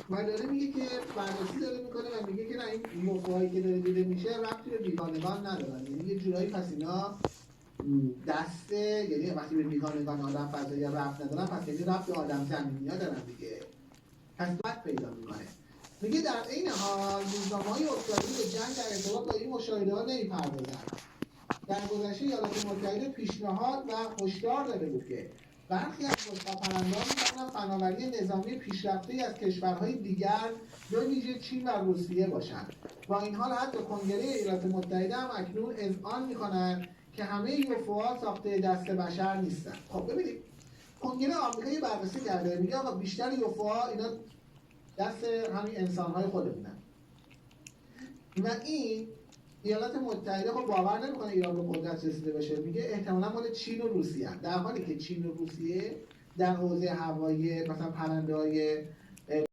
من داره میگه که بررسی داره میکنه و میگه که نه این UFO‌هایی که داره دیده میشه ربطی به بیگانگان ندارن، یعنی یه جورایی پس اینا دسته، یعنی وقتی به بیگانگان آدم فضایی ربط ندارن پس یعنی ربط به آدم زمینی‌ها دارن دیگه، پس بد پیدا میکنه. میگه در این حال روزنامه‌های استرالیا به جنگ در ارتباط با این مشاهده‌ها نمی‌پردازند. در گذشته ایالات متحده پیشنهاد و هشدار داده بود که برخی از بشقاب‌پرندان می‌توانند فناوری نظامی پیشرفته‌ای از کشورهای دیگر به ویژه چین و روسیه باشند. با این حال حتی کنگره ایالات متحده هم اکنون اذعان می‌کند که همه یوفوها ساخته دست بشر نیستند. خب ببینید کنگره آمریکایی بررسی کرده، میگه آقا بیشتر یوفوها اینا دست همین انسان‌های خودمونن و این ایالات متحده خب باور نمیکنه ایران به قدرت رسیده بشه، میگه احتمالاً مال چین و روسیه، در حالی که چین و روسیه در حوزه هوایی مثلا پرنده‌های